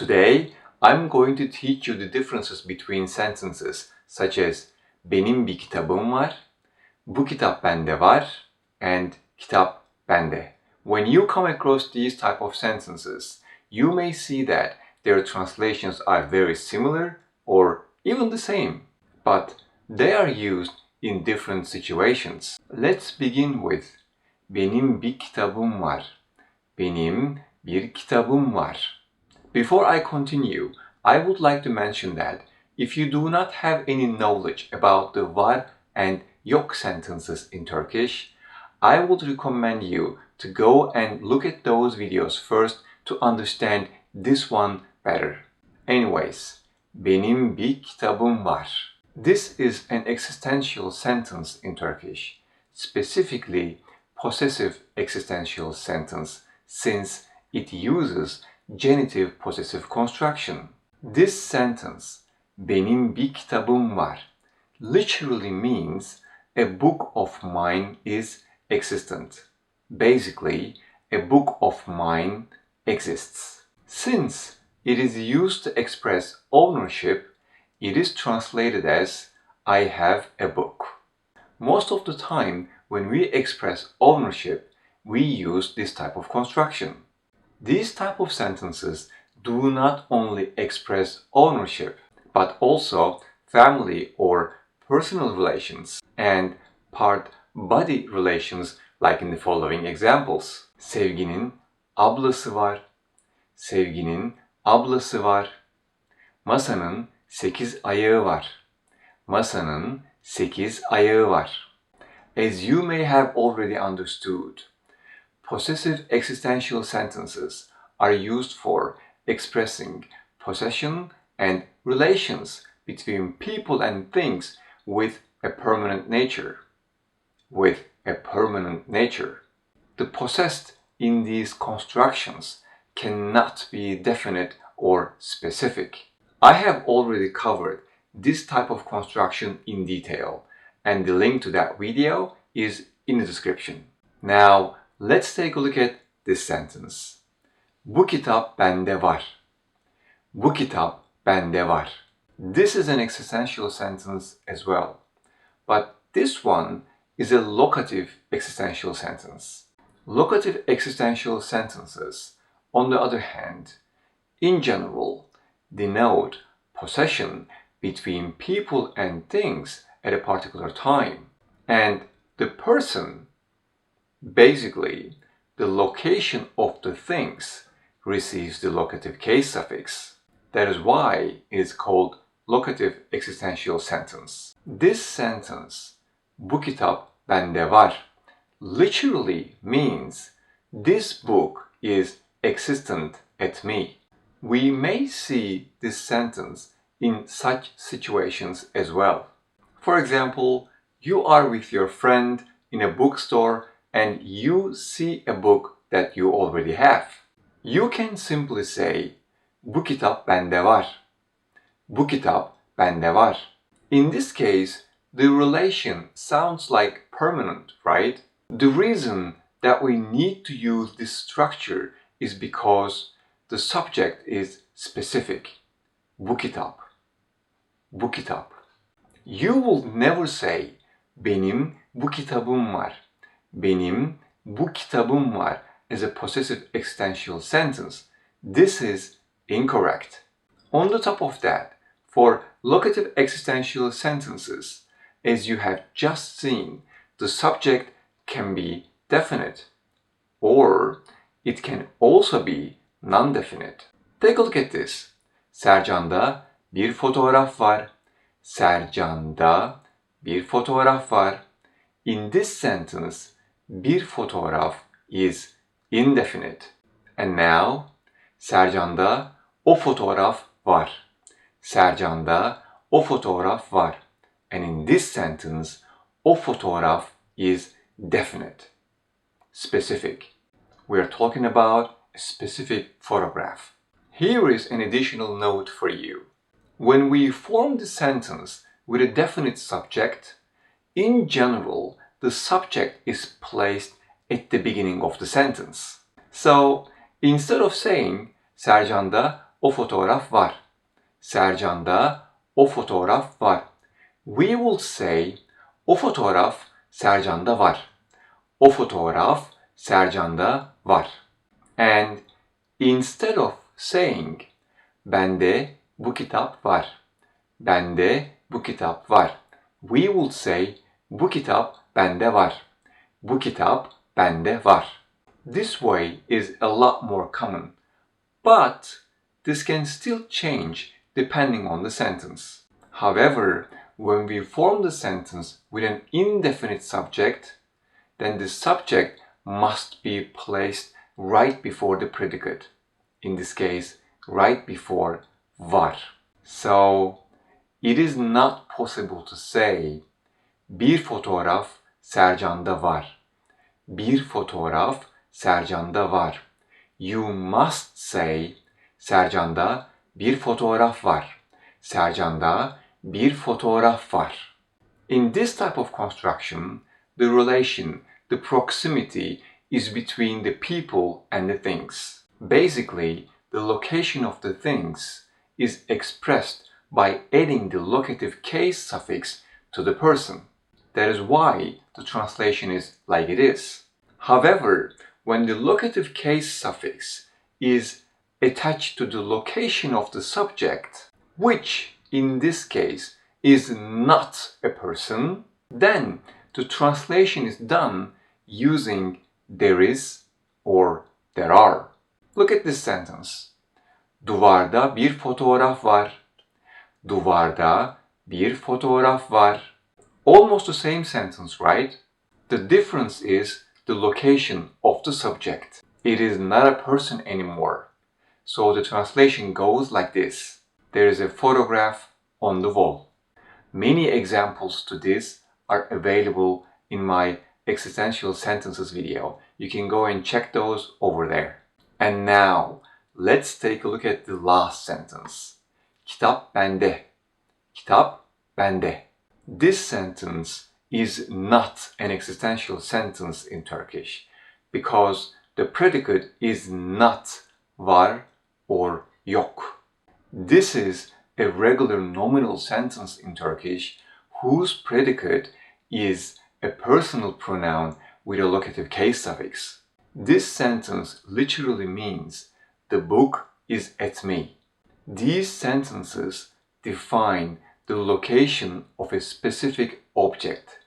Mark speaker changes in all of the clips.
Speaker 1: Today, I'm going to teach you the differences between sentences such as Benim bir kitabım var, bu kitap bende var, and kitap bende. When you come across these type of sentences, you may see that their translations are very similar or even the same, but they are used in different situations. Let's begin with Benim bir kitabım var. Benim bir kitabım var. Before I continue, I would like to mention that if you do not have any knowledge about the var and yok sentences in Turkish, I would recommend you to go and look at those videos first to understand this one better. Anyways, benim bir kitabım var. This is an existential sentence in Turkish, specifically possessive existential sentence, since it uses genitive possessive construction. This sentence, benim bir kitabım var, literally means a book of mine is existent. Basically, a book of mine exists. Since it is used to express ownership, it is translated as I have a book. Most of the time, when we express ownership, we use this type of construction. These type of sentences do not only express ownership, but also family or personal relations and part-body relations, like in the following examples. Sevginin ablası var. Sevginin ablası var. Masanın 8 ayağı var. Masanın 8 ayağı var. As you may have already understood, possessive existential sentences are used for expressing possession and relations between people and things with a permanent nature. The possessed in these constructions cannot be definite or specific. I have already covered this type of construction in detail, and the link to that video is in the description. Now, let's take a look at this sentence. Bu kitap bende var. Bu kitap bende var. This is an existential sentence as well, but this one is a locative existential sentence. Locative existential sentences, on the other hand, in general, denote possession between people and things at a particular time, and the person, basically the location of the things, receives the locative case suffix. That is why it is called locative existential sentence. This sentence, bu kitap bende var, literally means this book is existent at me. We may see this sentence in such situations as well. For example, you are with your friend in a bookstore and you see a book that you already have. You can simply say, bu kitap bende var. Bu kitap bende var. In this case, the relation sounds like permanent, right? The reason that we need to use this structure is because the subject is specific. Bu kitap. Bu kitap. You will never say, benim bu kitabım var. Benim bu kitabım var as a possessive existential sentence. This is incorrect. On the top of that, for locative existential sentences, as you have just seen, the subject can be definite, or it can also be non-definite. Take a look at this. Sercan'da bir fotoğraf var. Sercan'da bir fotoğraf var. In this sentence, bir fotoğraf is indefinite. And now, Sercan'da o fotoğraf var. Sercan'da o fotoğraf var. And in this sentence, o fotoğraf is definite, specific. We are talking about a specific photograph. Here is an additional note for you. When we form the sentence with a definite subject, in general, the subject is placed at the beginning of the sentence. So, instead of saying Sercan'da o fotoğraf var. Sercan'da o fotoğraf var. We will say o fotoğraf Sercan'da var. O fotoğraf Sercan'da var. And instead of saying bende bu kitap var. Bende bu kitap var. We will say bu kitap bende var. Bu kitap bende var. This way is a lot more common, but this can still change depending on the sentence. However, when we form the sentence with an indefinite subject, then the subject must be placed right before the predicate. In this case, right before var. So, it is not possible to say bir fotoğraf Sercan'da var. Bir fotoğraf Sercan'da var. You must say Sercan'da bir fotoğraf var. Sercan'da bir fotoğraf var. In this type of construction, the relation, the proximity is between the people and the things. Basically, the location of the things is expressed by adding the locative case suffix to the person. That is why the translation is like it is. However, when the locative case suffix is attached to the location of the subject, which in this case is not a person, then the translation is done using there is or there are. Look at this sentence. Duvarda bir fotoğraf var. Duvarda bir fotoğraf var. Almost the same sentence, right? The difference is the location of the subject. It is not a person anymore. So the translation goes like this. There is a photograph on the wall. Many examples to this are available in my existential sentences video. You can go and check those over there. And now, let's take a look at the last sentence. Kitap bende. Kitap bende. This sentence is not an existential sentence in Turkish because the predicate is not var or yok. This is a regular nominal sentence in Turkish whose predicate is a personal pronoun with a locative case suffix. This sentence literally means the book is at me. These sentences define the location of a specific object.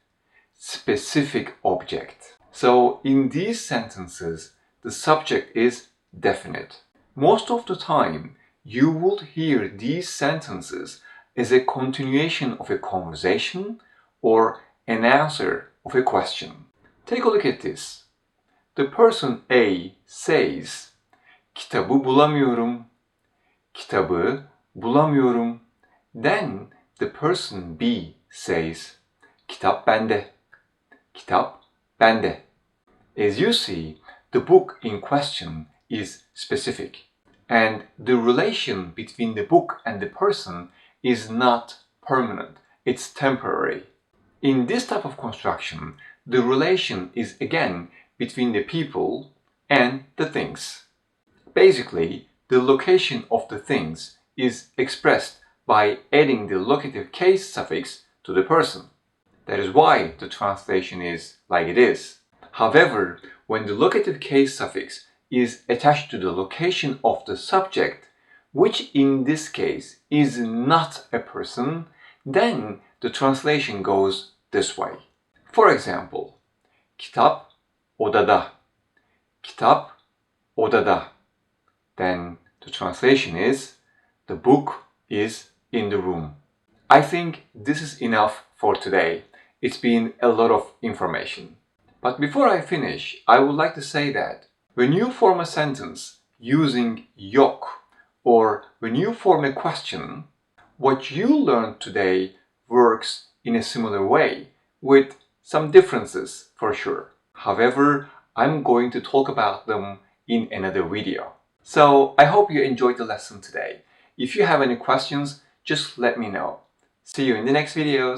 Speaker 1: Specific object. So in these sentences, the subject is definite. Most of the time, you will hear these sentences as a continuation of a conversation or an answer of a question. Take a look at this. The person A says, kitabı bulamıyorum. Kitabı bulamıyorum. Then the person B says, kitap bende. Kitap bende. As you see, the book in question is specific, and the relation between the book and the person is not permanent, it's temporary. In this type of construction, the relation is again between the people and the things. Basically, the location of the things is expressed by adding the locative case suffix to the person. That is why the translation is like it is. However, when the locative case suffix is attached to the location of the subject, which in this case is not a person, then the translation goes this way. For example, kitap odada. Kitap odada. Then the translation is the book is in the room. I think this is enough for today. It's been a lot of information. But before I finish, I would like to say that when you form a sentence using yok, or when you form a question, what you learned today works in a similar way, with some differences for sure. However, I'm going to talk about them in another video. So I hope you enjoyed the lesson today. If you have any questions, just let me know. See you in the next videos.